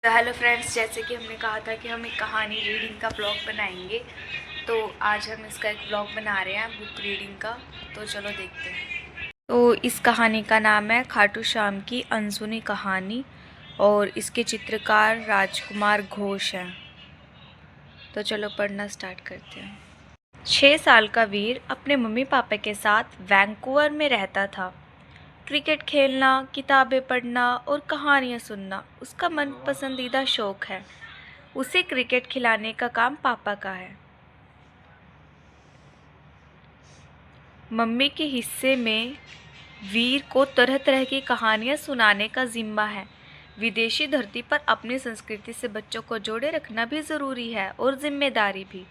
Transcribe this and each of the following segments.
तो hello friends, जैसे कि हमने कहा था कि हम एक कहानी रीडिंग का ब्लॉग बनाएंगे, तो आज हम इसका एक ब्लॉग बना रहे हैं बुक रीडिंग का। तो चलो देखते हैं। तो इस कहानी का नाम है खाटू श्याम की अनसुनी कहानी और इसके चित्रकार राजकुमार घोष हैं। तो चलो पढ़ना स्टार्ट करते हैं। 6 साल का वीर अपने मम्मी पापा के साथ वैंकूवर में रहता था। क्रिकेट खेलना, किताबें पढ़ना और कहानियाँ सुनना उसका मन पसंदीदा शौक है। उसे क्रिकेट खिलाने का काम पापा का है। मम्मी के हिस्से में वीर को तरह तरह की कहानियाँ सुनाने का जिम्मा है। विदेशी धरती पर अपनी संस्कृति से बच्चों को जोड़े रखना भी ज़रूरी है और जिम्मेदारी भी।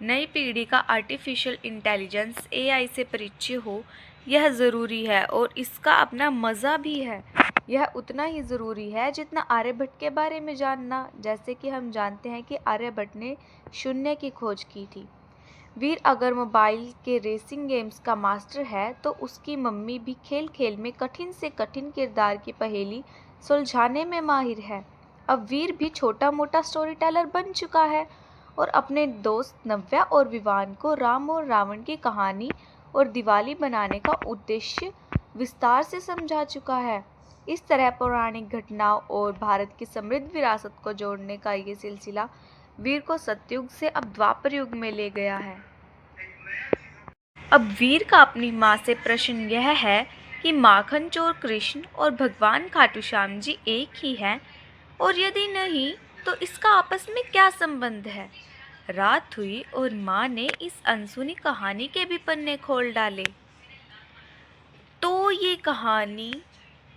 नई पीढ़ी का आर्टिफिशियल इंटेलिजेंस एआई से परिचय हो, यह ज़रूरी है और इसका अपना मज़ा भी है। यह उतना ही ज़रूरी है जितना आर्यभट्ट के बारे में जानना। जैसे कि हम जानते हैं कि आर्यभट्ट ने शून्य की खोज की थी। वीर अगर मोबाइल के रेसिंग गेम्स का मास्टर है, तो उसकी मम्मी भी खेल खेल में कठिन से कठिन किरदार की पहेली सुलझाने में माहिर है। अब वीर भी छोटा मोटा स्टोरी टेलर बन चुका है और अपने दोस्त नव्या और विवान को राम और रावण की कहानी और दिवाली बनाने का उद्देश्य विस्तार से समझा चुका है। इस तरह पौराणिक घटनाओं और भारत की समृद्ध विरासत को जोड़ने का ये सिलसिला वीर को सतयुग से अब द्वापर युग में ले गया है। अब वीर का अपनी माँ से प्रश्न यह है कि माखन चोर कृष्ण और भगवान खाटू श्याम जी एक ही हैं, और यदि नहीं तो इसका आपस में क्या संबंध है। रात हुई और माँ ने इस अनसुनी कहानी के भी पन्ने खोल डाले। तो ये कहानी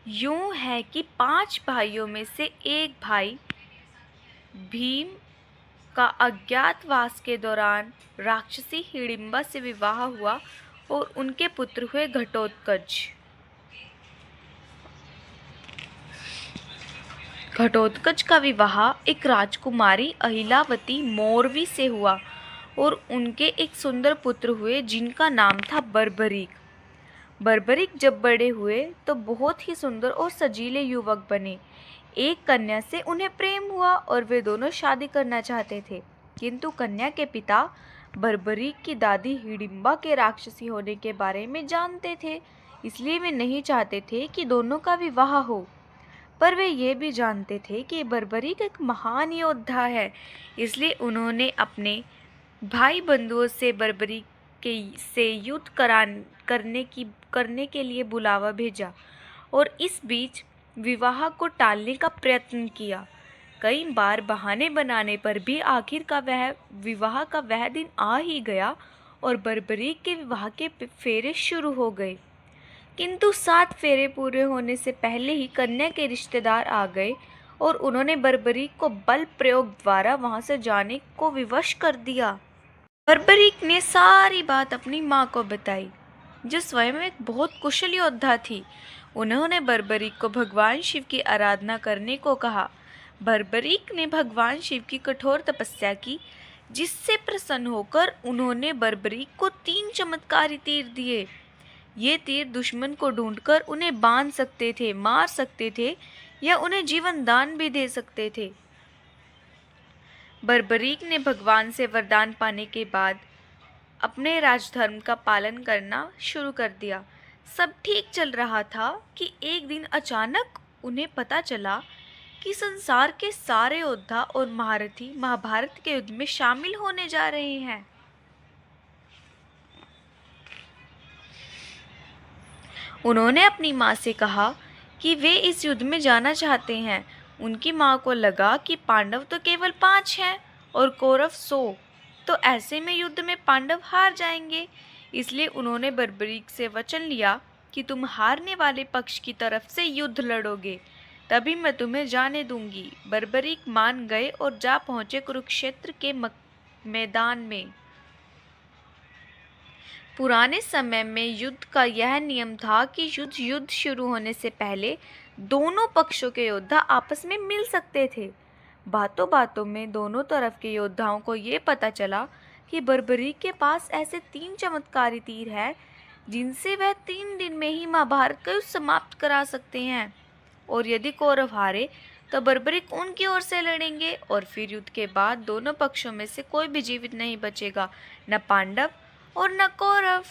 यूं है कि 5 भाइयों में से एक भाई भीम का अज्ञातवास के दौरान राक्षसी हिडिंबा से विवाह हुआ और उनके पुत्र हुए घटोत्कच। घटोत्कच का विवाह एक राजकुमारी अहिलावती मोरवी से हुआ और उनके एक सुंदर पुत्र हुए जिनका नाम था बर्बरीक। बर्बरीक जब बड़े हुए तो बहुत ही सुंदर और सजीले युवक बने। एक कन्या से उन्हें प्रेम हुआ और वे दोनों शादी करना चाहते थे, किंतु कन्या के पिता बर्बरीक की दादी हिडिंबा के राक्षसी होने के बारे में जानते थे, इसलिए वे नहीं चाहते थे कि दोनों का विवाह हो। पर वे ये भी जानते थे कि बर्बरीक एक महान योद्धा है, इसलिए उन्होंने अपने भाई बंधुओं से बर्बरीक से युद्ध करने के लिए बुलावा भेजा और इस बीच विवाह को टालने का प्रयत्न किया। कई बार बहाने बनाने पर भी आखिर का विवाह का वह दिन आ ही गया और बर्बरीक के विवाह के फेरे शुरू हो गए। किंतु 7 फेरे पूरे होने से पहले ही कन्या के रिश्तेदार आ गए और उन्होंने बर्बरीक को बल प्रयोग द्वारा वहां से जाने को विवश कर दिया। बर्बरीक ने सारी बात अपनी माँ को बताई, जो स्वयं एक बहुत कुशल योद्धा थी। उन्होंने बर्बरीक को भगवान शिव की आराधना करने को कहा। बर्बरीक ने भगवान शिव की कठोर तपस्या की, जिससे प्रसन्न होकर उन्होंने बर्बरीक को 3 चमत्कारी तीर दिए। ये तीर दुश्मन को ढूंढकर उन्हें बांध सकते थे, मार सकते थे या उन्हें जीवन दान भी दे सकते थे। बर्बरीक ने भगवान से वरदान पाने के बाद अपने राजधर्म का पालन करना शुरू कर दिया। सब ठीक चल रहा था कि एक दिन अचानक उन्हें पता चला कि संसार के सारे योद्धा और महारथी महाभारत के युद्ध में शामिल होने जा रहे हैं। उन्होंने अपनी माँ से कहा कि वे इस युद्ध में जाना चाहते हैं। उनकी माँ को लगा कि पांडव तो केवल 5 हैं और कौरव 100, तो ऐसे में युद्ध में पांडव हार जाएंगे। इसलिए उन्होंने बर्बरीक से वचन लिया कि तुम हारने वाले पक्ष की तरफ से युद्ध लड़ोगे, तभी मैं तुम्हें जाने दूंगी। बर्बरीक मान गए और जा पहुँचे कुरुक्षेत्र के मैदान में। पुराने समय में युद्ध का यह नियम था कि युद्ध शुरू होने से पहले दोनों पक्षों के योद्धा आपस में मिल सकते थे। बातों बातों में दोनों तरफ के योद्धाओं को ये पता चला कि बर्बरीक के पास ऐसे 3 चमत्कारी तीर हैं जिनसे वह 3 दिन में ही महाभारत का युद्ध समाप्त करा सकते हैं, और यदि कौरव हारे तो बर्बरीक उनकी ओर से लड़ेंगे और फिर युद्ध के बाद दोनों पक्षों में से कोई भी जीवित नहीं बचेगा, न पांडव और न कौरव।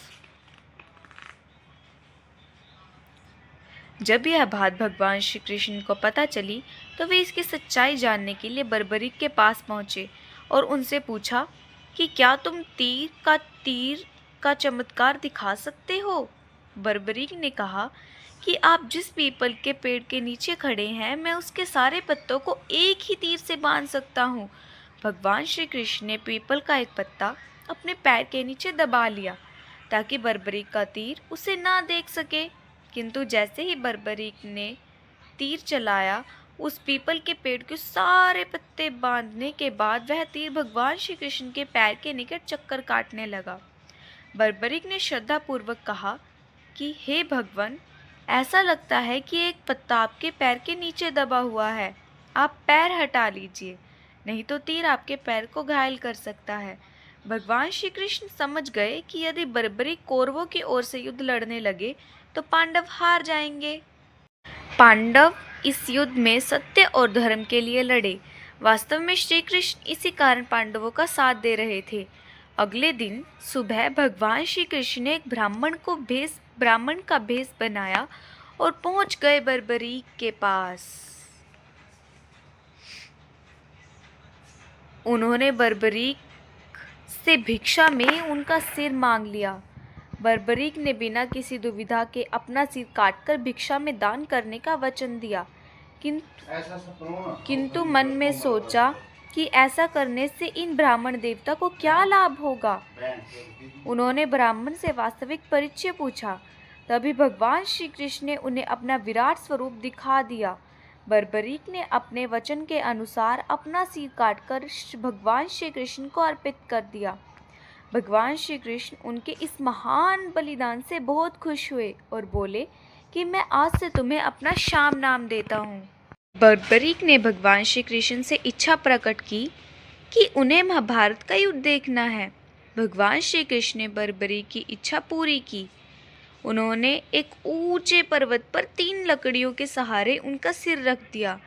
जब यह बात भगवान श्री कृष्ण को पता चली तो वे इसकी सच्चाई जानने के लिए बर्बरीक के पास पहुंचे और उनसे पूछा कि क्या तुम तीर का चमत्कार दिखा सकते हो। बर्बरीक ने कहा कि आप जिस पीपल के पेड़ के नीचे खड़े हैं, मैं उसके सारे पत्तों को एक ही तीर से बांध सकता हूँ। भगवान श्री कृष्ण ने पीपल का एक पत्ता अपने पैर के नीचे दबा लिया ताकि बर्बरीक का तीर उसे ना देख सके, किंतु जैसे ही बर्बरीक ने तीर चलाया, उस पीपल के पेड़ के सारे पत्ते बांधने के बाद वह तीर भगवान श्री कृष्ण के पैर के निकट चक्कर काटने लगा। बर्बरीक ने श्रद्धापूर्वक कहा कि हे भगवान, ऐसा लगता है कि एक पत्ता आपके पैर के नीचे दबा हुआ है, आप पैर हटा लीजिए, नहीं तो तीर आपके पैर को घायल कर सकता है। भगवान श्री कृष्ण समझ गए कि यदि बर्बरीक कौरवों की ओर से युद्ध लड़ने लगे तो पांडव हार जाएंगे। पांडव इस युद्ध में सत्य और धर्म के लिए लड़े। वास्तव में श्री कृष्ण इसी कारण पांडवों का साथ दे रहे थे। अगले दिन सुबह भगवान श्री कृष्ण ने एक ब्राह्मण का भेष बनाया और पहुंच गए बर्बरीक के पास। उन्होंने बर्बरीक से भिक्षा में उनका सिर मांग लिया। बर्बरीक ने बिना किसी दुविधा के अपना सिर काटकर भिक्षा में दान करने का वचन दिया, किंतु मन में सोचा कि ऐसा करने से इन ब्राह्मण देवता को क्या लाभ होगा। उन्होंने ब्राह्मण से वास्तविक परिचय पूछा। तभी भगवान श्री कृष्ण ने उन्हें अपना विराट स्वरूप दिखा दिया। बर्बरीक ने अपने वचन के अनुसार अपना सिर काटकर भगवान श्री कृष्ण को अर्पित कर दिया। भगवान श्री कृष्ण उनके इस महान बलिदान से बहुत खुश हुए और बोले कि मैं आज से तुम्हें अपना श्याम नाम देता हूँ। बर्बरीक ने भगवान श्री कृष्ण से इच्छा प्रकट की कि उन्हें महाभारत का युद्ध देखना है। भगवान श्री कृष्ण ने बर्बरीक की इच्छा पूरी की। उन्होंने एक ऊंचे पर्वत पर 3 लकड़ियों के सहारे उनका सिर रख दिया,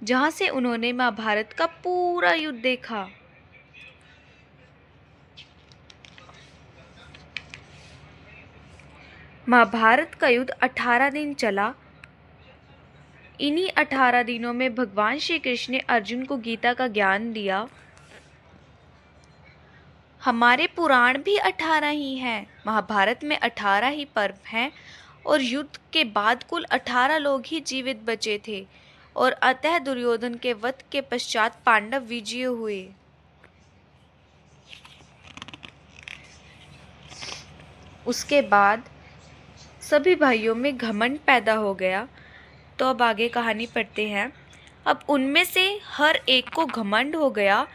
जहां से उन्होंने महाभारत का पूरा युद्ध देखा। महाभारत का युद्ध 18 दिन चला। इन्हीं 18 दिनों में भगवान श्री कृष्ण ने अर्जुन को गीता का ज्ञान दिया। हमारे पुराण भी 18 ही हैं। महाभारत में 18 ही पर्व हैं और युद्ध के बाद कुल 18 लोग ही जीवित बचे थे और अतः दुर्योधन के वध के पश्चात पांडव विजयी हुए। उसके बाद सभी भाइयों में घमंड पैदा हो गया। तो अब आगे कहानी पढ़ते हैं। अब उनमें से हर एक को घमंड हो गया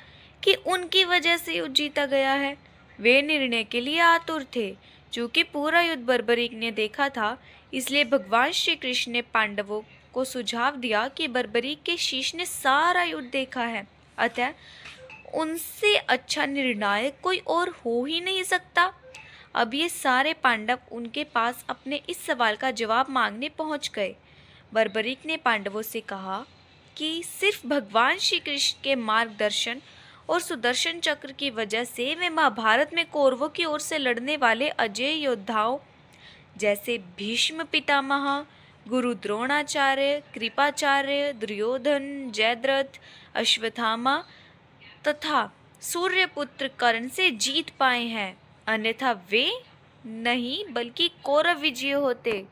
कि उनकी वजह से युद्ध जीता गया है। वे निर्णय के लिए आतुर थे। चूँकि पूरा युद्ध बर्बरीक ने देखा था, इसलिए भगवान श्री कृष्ण ने पांडवों को सुझाव दिया कि बर्बरीक के शीश ने सारा युद्ध देखा है, अतः उनसे अच्छा निर्णायक कोई और हो ही नहीं सकता। अब ये सारे पांडव उनके पास अपने इस सवाल का जवाब मांगने पहुंच गए। बर्बरीक ने पांडवों से कहा कि सिर्फ भगवान श्री कृष्ण के मार्गदर्शन और सुदर्शन चक्र की वजह से वे महाभारत में कौरवों की ओर से लड़ने वाले अजय योद्धाओं जैसे भीष्म पितामह, गुरु द्रोणाचार्य, कृपाचार्य, दुर्योधन, जयद्रथ, अश्वत्थामा तथा सूर्यपुत्र कर्ण से जीत पाए हैं, अन्यथा वे नहीं बल्कि कौरव विजयी होते।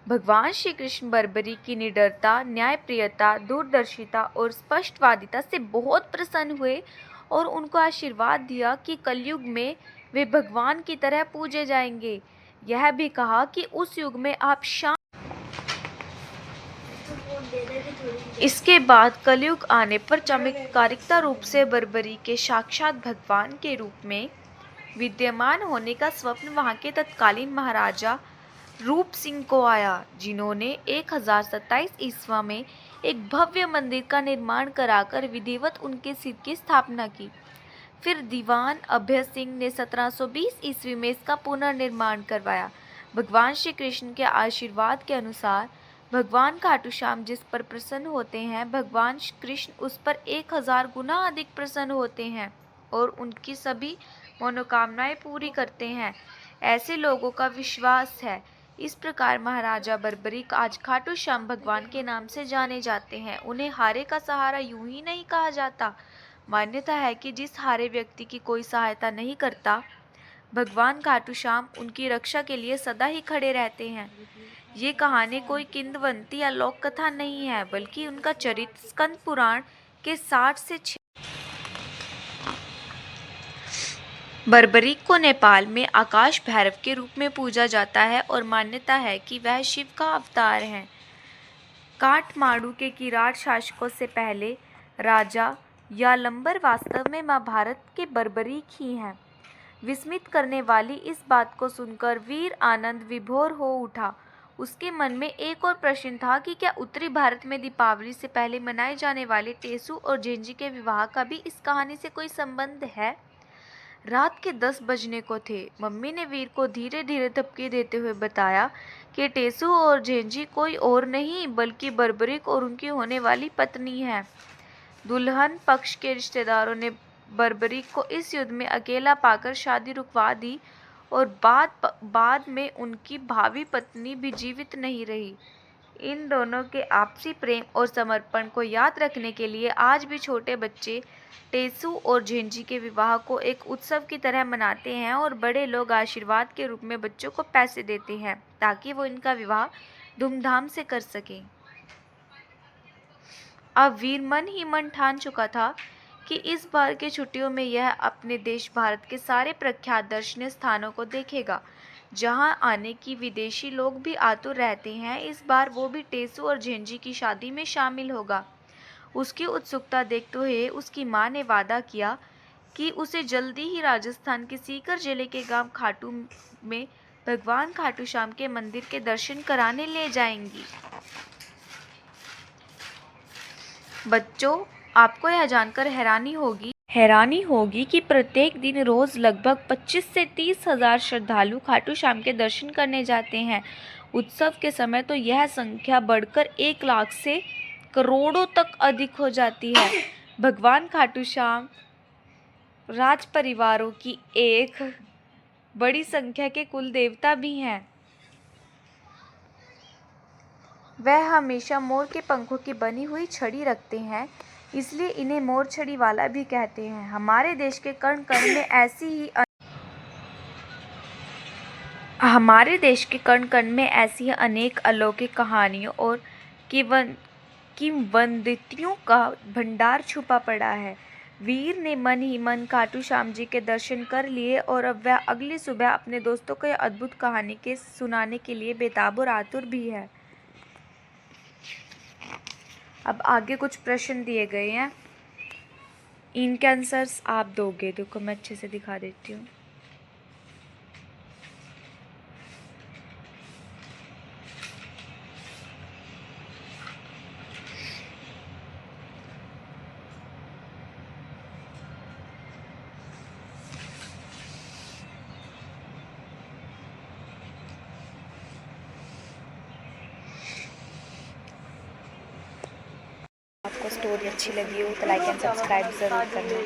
भगवान श्री कृष्ण बर्बरीक की निडरता, न्यायप्रियता, दूरदर्शिता और स्पष्टवादिता से बहुत प्रसन्न हुए और उनको आशीर्वाद दिया कि कलयुग में वे भगवान की तरह पूजे जाएंगे। यह भी कहा कि उस युग में आप इसके बाद कलयुग आने पर चमत्कारिकता रूप से बर्बरीक के साक्षात भगवान के रूप में विद्यमान होने का स्वप्न वहां के तत्कालीन महाराजा रूप सिंह को आया, जिन्होंने 1027 ईस्वी में एक भव्य मंदिर का निर्माण कराकर विधिवत उनके सिर की स्थापना की। फिर दीवान अभय सिंह ने 1720 ईस्वी में इसका पुनर्निर्माण करवाया। भगवान श्री कृष्ण के आशीर्वाद के अनुसार भगवान खाटू श्याम जिस पर प्रसन्न होते हैं, भगवान कृष्ण उस पर 1000 गुना अधिक प्रसन्न होते हैं और उनकी सभी मनोकामनाएं पूरी करते हैं, ऐसे लोगों का विश्वास है। इस प्रकार महाराजा बर्बरीक आज खाटू श्याम भगवान के नाम से जाने जाते हैं। उन्हें हारे का सहारा यूं ही नहीं कहा जाता। मान्यता है कि जिस हारे व्यक्ति की कोई सहायता नहीं करता, भगवान खाटू श्याम उनकी रक्षा के लिए सदा ही खड़े रहते हैं। ये कहानी कोई किंवदंती या लोक कथा नहीं है, बल्कि उनका चरित्र स्कंद पुराण के 60 से 6। बर्बरीक को नेपाल में आकाश भैरव के रूप में पूजा जाता है और मान्यता है कि वह शिव का अवतार हैं। काठमांडू के किरात शासकों से पहले राजा यालंबर वास्तव में महाभारत के बर्बरीक ही हैं। विस्मित करने वाली इस बात को सुनकर वीर आनंद विभोर हो उठा। उसके मन में एक और प्रश्न था कि क्या उत्तरी भारत में दीपावली से पहले मनाए जाने वाले टेसू और झेंझी के विवाह का भी इस कहानी से कोई संबंध है। रात के 10 बजने को थे। मम्मी ने वीर को धीरे धीरे धपकी देते हुए बताया कि टेसू और झेंझी कोई और नहीं बल्कि बर्बरीक और उनकी होने वाली पत्नी है। दुल्हन पक्ष के रिश्तेदारों ने बर्बरीक को इस युद्ध में अकेला पाकर शादी रुकवा दी और बाद में उनकी भावी पत्नी भी जीवित नहीं रही। इन दोनों के आपसी प्रेम और समर्पण को याद रखने के लिए आज भी छोटे बच्चे टेसू और झेंझी के विवाह को एक उत्सव की तरह मनाते हैं और बड़े लोग आशीर्वाद के रूप में बच्चों को पैसे देते हैं ताकि वो इनका विवाह धूमधाम से कर सकें। अब वीर मन ही मन ठान चुका था कि इस बार के छुट्टियों में यह अपने देश भारत के सारे प्रख्यात दर्शनीय स्थानों को देखेगा, जहां आने की विदेशी लोग भी आतुर रहते हैं। इस बार वो भी टेसू और झेंझी की शादी में शामिल होगा। उसकी उत्सुकता देखते हुए उसकी मां ने वादा किया कि उसे जल्दी ही राजस्थान के सीकर जिले के गांव खाटू में भगवान खाटू श्याम के मंदिर के दर्शन कराने ले जाएंगी। बच्चों, आपको यह जानकर हैरानी होगी कि प्रत्येक दिन रोज लगभग 25 से 30 हजार श्रद्धालु खाटू श्याम के दर्शन करने जाते हैं। उत्सव के समय तो यह संख्या बढ़कर 1 लाख से करोड़ों तक अधिक हो जाती है। भगवान खाटू श्याम राज परिवारों की एक बड़ी संख्या के कुल देवता भी हैं। वह हमेशा मोर के पंखों की बनी हुई छड़ी रखते हैं, इसलिए इन्हें मोर छड़ी वाला भी कहते हैं। हमारे देश के कण कण में ऐसी ही अनेक अलौकिक कहानियों और किंवदंतियों का भंडार छुपा पड़ा है। वीर ने मन ही मन खाटू श्याम जी के दर्शन कर लिए और अब वह अगली सुबह अपने दोस्तों को यह अद्भुत कहानी के सुनाने के लिए बेताब और आतुर भी है। अब आगे कुछ प्रश्न दिए गए हैं, इनके आंसर्स आप दोगे। देखो मैं अच्छे से दिखा देती हूँ। आपको स्टोरी अच्छी लगी हो तो लाइक एंड सब्सक्राइब ज़रूर करना।